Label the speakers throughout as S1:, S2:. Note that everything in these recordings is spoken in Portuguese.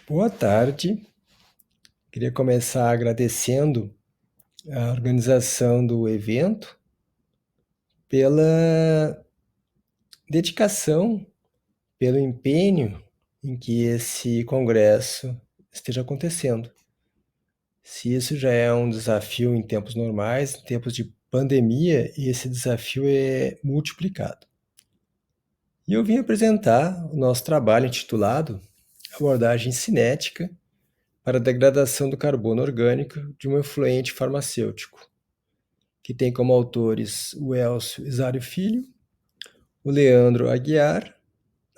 S1: Boa tarde. Queria começar agradecendo a organização do evento pela dedicação, pelo empenho em que esse congresso esteja acontecendo. Se isso já é um desafio em tempos normais, em tempos de pandemia, esse desafio é multiplicado. E eu vim apresentar o nosso trabalho intitulado Abordagem Cinética para a Degradação do Carbono Orgânico de um Efluente Farmacêutico, que tem como autores o Elcio Isário Filho, o Leandro Aguiar,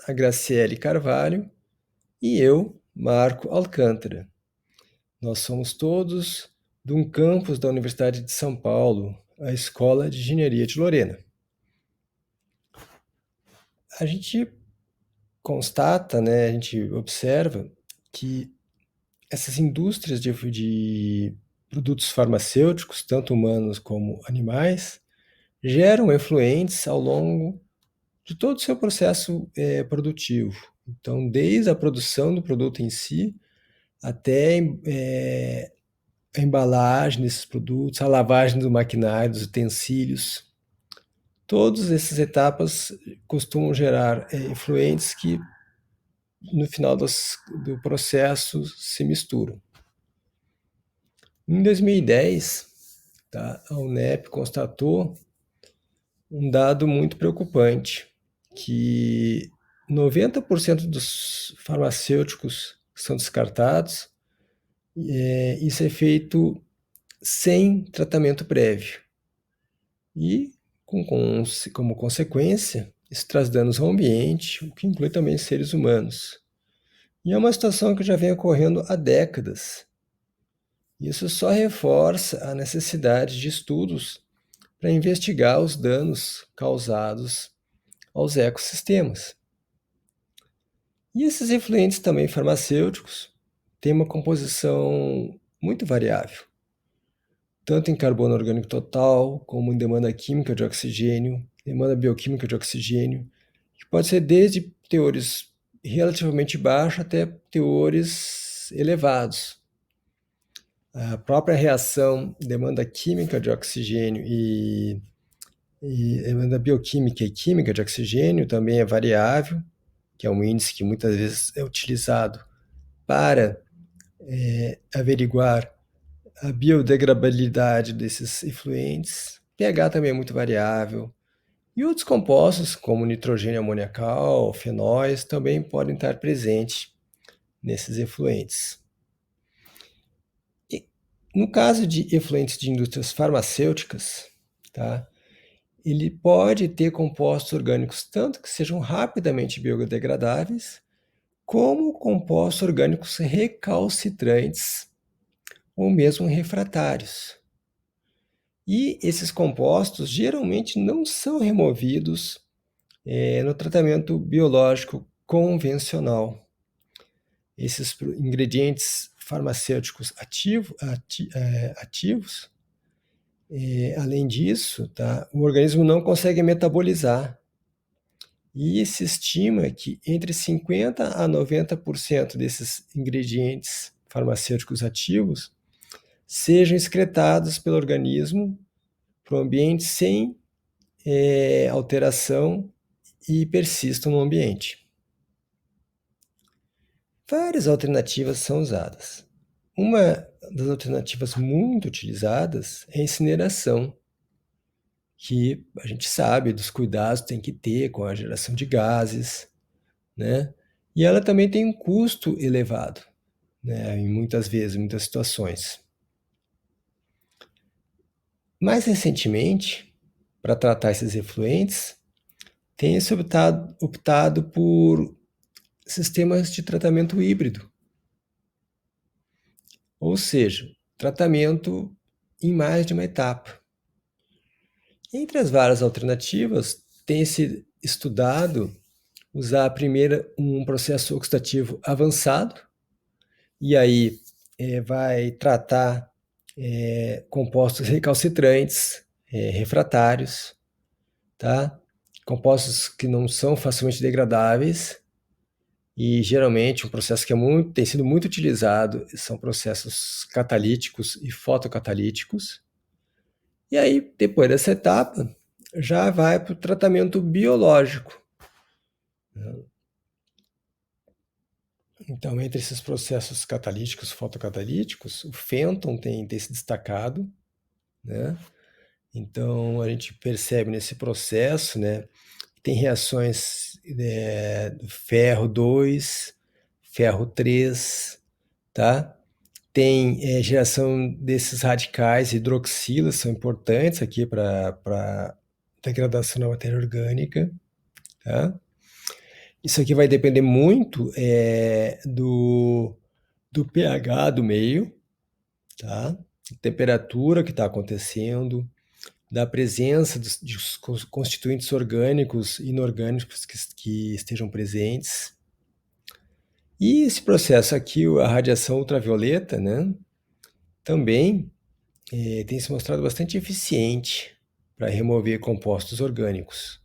S1: a Graciele Carvalho e eu, Marco Alcântara. Nós somos todos de um campus da Universidade de São Paulo, a Escola de Engenharia de Lorena. A gente constata, a gente observa que essas indústrias de produtos farmacêuticos, tanto humanos como animais, geram efluentes ao longo de todo o seu processo produtivo. Então, desde a produção do produto em si, até a embalagem desses produtos, a lavagem do maquinário, dos utensílios, todas essas etapas costumam gerar efluentes que, no final do processo, se misturam. Em 2010, a UNEP constatou um dado muito preocupante, que 90% dos farmacêuticos que são descartados, isso é feito sem tratamento prévio. E, como consequência, isso traz danos ao ambiente, o que inclui também seres humanos. E é uma situação que já vem ocorrendo há décadas. Isso só reforça a necessidade de estudos para investigar os danos causados aos ecossistemas. E esses efluentes também farmacêuticos têm uma composição muito variável, tanto em carbono orgânico total, como em demanda química de oxigênio, demanda bioquímica de oxigênio, que pode ser desde teores relativamente baixos até teores elevados. A própria reação demanda química de oxigênio e demanda bioquímica e química de oxigênio também é variável, que é um índice que muitas vezes é utilizado para averiguar a biodegradabilidade desses efluentes. pH também é muito variável. E outros compostos, como nitrogênio amoniacal, fenóis, também podem estar presentes nesses efluentes. E, no caso de efluentes de indústrias farmacêuticas, ele pode ter compostos orgânicos tanto que sejam rapidamente biodegradáveis, como compostos orgânicos recalcitrantes ou mesmo refratários. E esses compostos geralmente não são removidos no tratamento biológico convencional. Esses ingredientes farmacêuticos ativos, além disso, o organismo não consegue metabolizar. E se estima que entre 50% a 90% desses ingredientes farmacêuticos ativos sejam excretados pelo organismo para o ambiente sem alteração e persistam no ambiente. Várias alternativas são usadas. Uma das alternativas muito utilizadas é a incineração, que a gente sabe dos cuidados que tem que ter com a geração de gases, E ela também tem um custo elevado, em muitas situações. Mais recentemente, para tratar esses efluentes, tem-se optado por sistemas de tratamento híbrido, ou seja, tratamento em mais de uma etapa. Entre as várias alternativas, tem-se estudado usar primeiro um processo oxidativo avançado, e aí vai tratar compostos recalcitrantes, refratários, compostos que não são facilmente degradáveis, E geralmente um processo que tem sido muito utilizado são processos catalíticos e fotocatalíticos. E aí, depois dessa etapa, já vai para o tratamento biológico. Então, entre esses processos catalíticos, fotocatalíticos, o fênton tem se destacado, né? Então, a gente percebe nesse processo, né, tem reações ferro 2, ferro 3, tá? Tem geração desses radicais hidroxilas, são importantes aqui para degradação da matéria orgânica, tá? Isso aqui vai depender muito do pH do meio, tá? Temperatura que está acontecendo, da presença dos constituintes orgânicos e inorgânicos que estejam presentes. E esse processo aqui, a radiação ultravioleta, né, também tem se mostrado bastante eficiente para remover compostos orgânicos.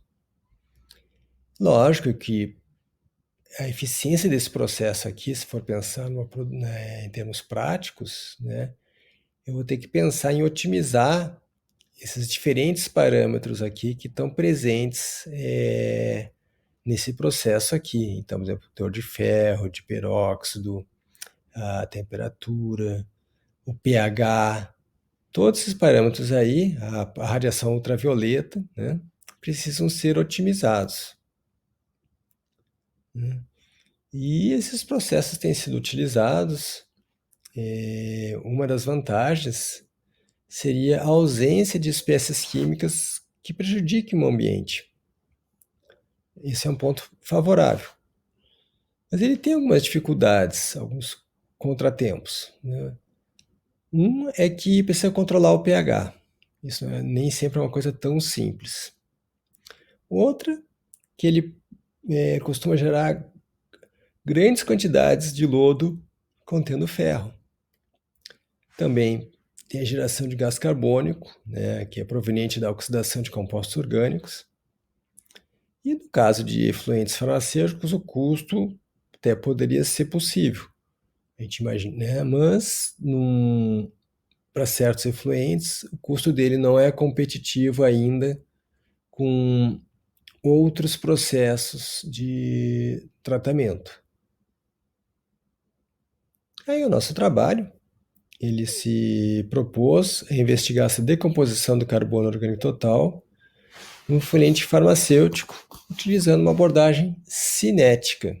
S1: Lógico que a eficiência desse processo aqui, se for pensar em termos práticos, né, eu vou ter que pensar em otimizar esses diferentes parâmetros aqui que estão presentes nesse processo aqui. Então, por exemplo, o teor de ferro, de peróxido, a temperatura, o pH, todos esses parâmetros aí, a radiação ultravioleta, né, precisam ser otimizados, né? E esses processos têm sido utilizados. Uma das vantagens seria a ausência de espécies químicas que prejudiquem o ambiente. Esse é um ponto favorável. Mas ele tem algumas dificuldades, alguns contratempos, né? Um é que precisa controlar o pH. Isso nem sempre é uma coisa tão simples. Outra, que ele costuma gerar grandes quantidades de lodo contendo ferro. Também tem a geração de gás carbônico, né, que é proveniente da oxidação de compostos orgânicos. E no caso de efluentes farmacêuticos, o custo até poderia ser possível, a gente imagina, né? Mas para certos efluentes, o custo dele não é competitivo ainda com outros processos de tratamento. Aí o nosso trabalho, ele se propôs a investigar essa decomposição do carbono orgânico total no efluente farmacêutico, utilizando uma abordagem cinética.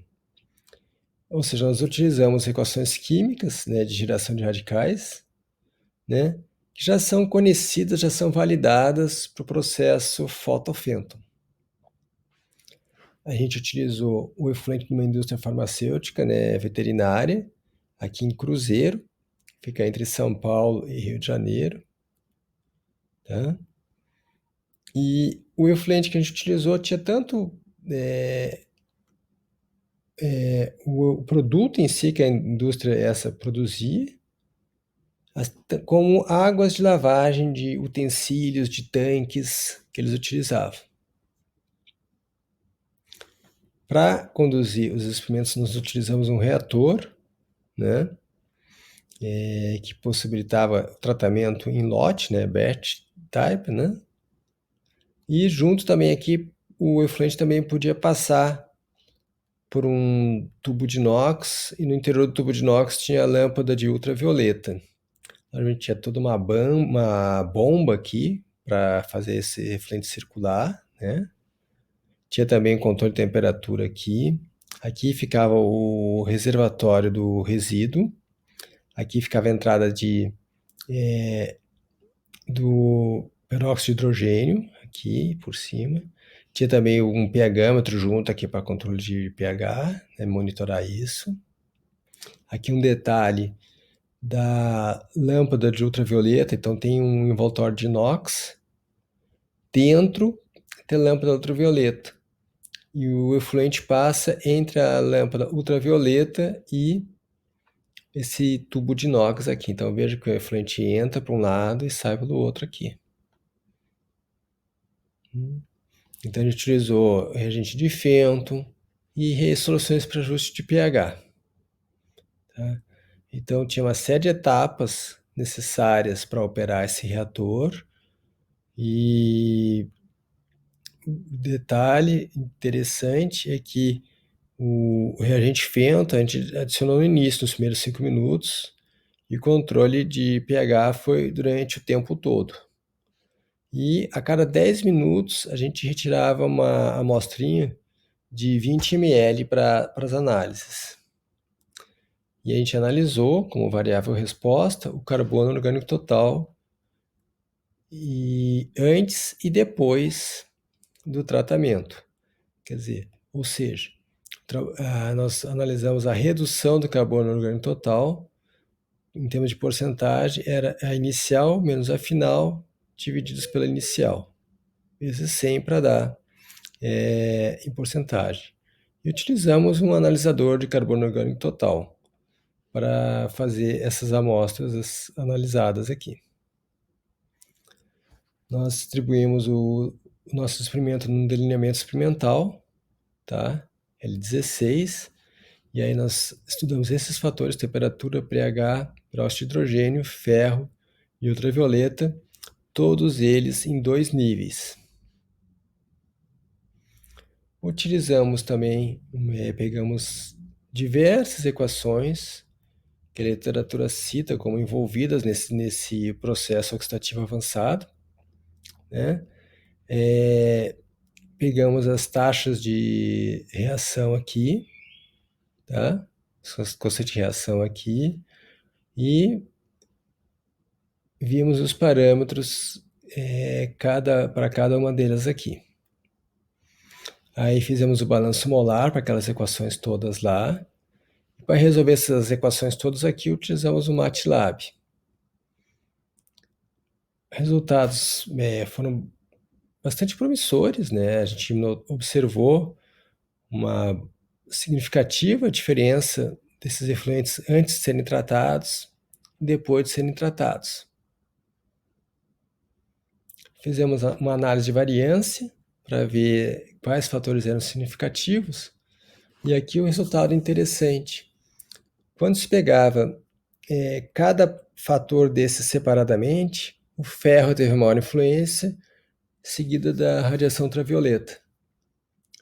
S1: Ou seja, nós utilizamos equações químicas, né, de geração de radicais, né, que já são conhecidas, já são validadas para o processo fotofênton. A gente utilizou o efluente de uma indústria farmacêutica, né, veterinária, aqui em Cruzeiro, fica entre São Paulo e Rio de Janeiro, tá? E o efluente que a gente utilizou tinha tanto o produto em si que a indústria essa produzia, como águas de lavagem de utensílios, de tanques que eles utilizavam. Para conduzir os experimentos, nós utilizamos um reator, né, que possibilitava o tratamento em lote, né, batch type, né, e junto também aqui o efluente também podia passar por um tubo de inox, e no interior do tubo de inox tinha a lâmpada de ultravioleta. A gente tinha toda uma bomba aqui para fazer esse efluente circular, né? Tinha também controle de temperatura aqui. Aqui ficava o reservatório do resíduo. Aqui ficava a entrada do peróxido de hidrogênio, aqui por cima. Tinha também um pHmetro junto aqui para controle de pH, né, monitorar isso. Aqui um detalhe da lâmpada de ultravioleta, então tem um envoltório de inox, dentro tem lâmpada ultravioleta. E o efluente passa entre a lâmpada ultravioleta e esse tubo de inox aqui. Então veja que o efluente entra para um lado e sai pelo outro aqui. Então a gente utilizou reagente de fênton, e resoluções para ajuste de pH. Tá? Então, tinha uma série de etapas necessárias para operar esse reator, e o detalhe interessante é que o reagente Fento a gente adicionou no início, nos primeiros 5 minutos, e o controle de pH foi durante o tempo todo. E a cada 10 minutos a gente retirava uma amostrinha de 20 ml para as análises. E a gente analisou como variável resposta o carbono orgânico total e antes e depois do tratamento. Quer dizer, ou seja, nós analisamos a redução do carbono orgânico total, em termos de porcentagem, era a inicial menos a final, divididos pela inicial. Vezes 100 para dar em porcentagem. E utilizamos um analisador de carbono orgânico total para fazer essas amostras analisadas aqui. Nós distribuímos o nosso experimento num delineamento experimental, tá? L16, e aí nós estudamos esses fatores: temperatura, pH, peróxido de hidrogênio, ferro e ultravioleta, todos eles em 2 níveis. Utilizamos também, pegamos diversas equações que a literatura cita como envolvidas nesse processo oxidativo avançado, né? Pegamos as taxas de reação aqui, tá? As constantes de reação aqui, e vimos os parâmetros para cada uma delas aqui. Aí fizemos o balanço molar para aquelas equações todas lá. Para resolver essas equações todas aqui, utilizamos o MATLAB. Resultados foram bastante promissores, né? A gente observou uma significativa diferença desses efluentes antes de serem tratados e depois de serem tratados. Fizemos uma análise de variância para ver quais fatores eram significativos, e aqui o resultado é interessante. Quando se pegava cada fator desses separadamente, o ferro teve maior influência, seguida da radiação ultravioleta.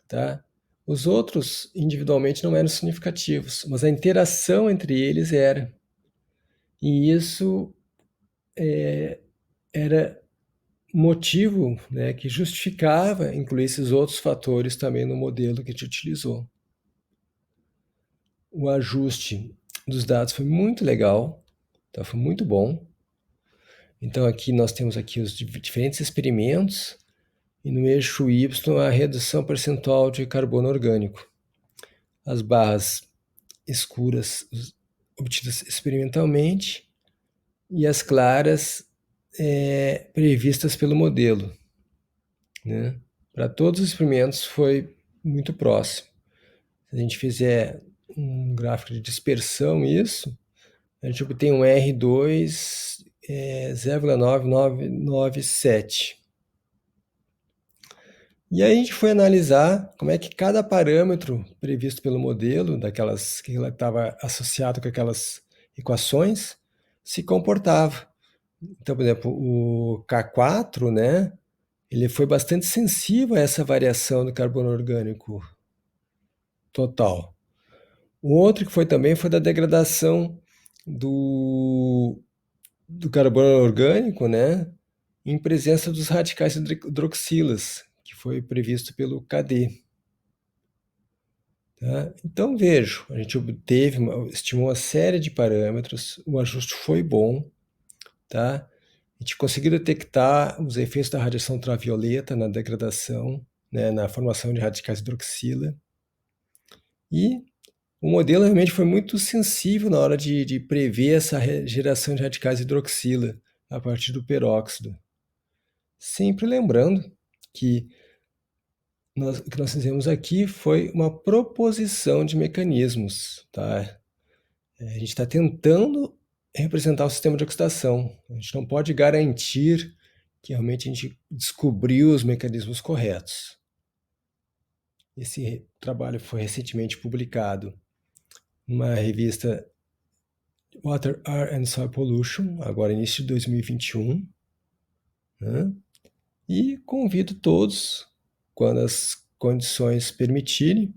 S1: Tá? Os outros individualmente não eram significativos, mas a interação entre eles era. E isso era motivo, né, que justificava incluir esses outros fatores também no modelo que a gente utilizou. O ajuste dos dados foi muito legal, tá? Foi muito bom. Então aqui nós temos aqui os diferentes experimentos, e no eixo Y a redução percentual de carbono orgânico. As barras escuras obtidas experimentalmente e as claras previstas pelo modelo, né? Para todos os experimentos foi muito próximo. Se a gente fizer um gráfico de dispersão, a gente obtém um R2 0,9997. E aí a gente foi analisar como é que cada parâmetro previsto pelo modelo, daquelas que estava associado com aquelas equações, se comportava. Então, por exemplo, o K4, né, ele foi bastante sensível a essa variação do carbono orgânico total. O outro que foi também foi da degradação do carbono orgânico, né, em presença dos radicais hidroxilas, que foi previsto pelo KD. Tá? Então vejo, a gente estimou uma série de parâmetros, o ajuste foi bom, tá? A gente conseguiu detectar os efeitos da radiação ultravioleta na degradação, né, na formação de radicais hidroxila, e o modelo realmente foi muito sensível na hora de prever essa geração de radicais hidroxila a partir do peróxido. Sempre lembrando que o que nós fizemos aqui foi uma proposição de mecanismos, tá? A gente está tentando representar o sistema de oxidação. A gente não pode garantir que realmente a gente descobriu os mecanismos corretos. Esse trabalho foi recentemente publicado numa revista Water, Air and Soil Pollution, agora início de 2021, né? E convido todos, quando as condições permitirem,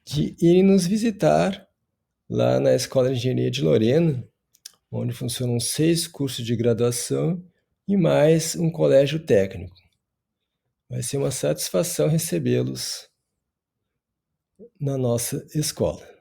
S1: de irem nos visitar lá na Escola de Engenharia de Lorena, onde funcionam 6 cursos de graduação e mais um colégio técnico. Vai ser uma satisfação recebê-los na nossa escola.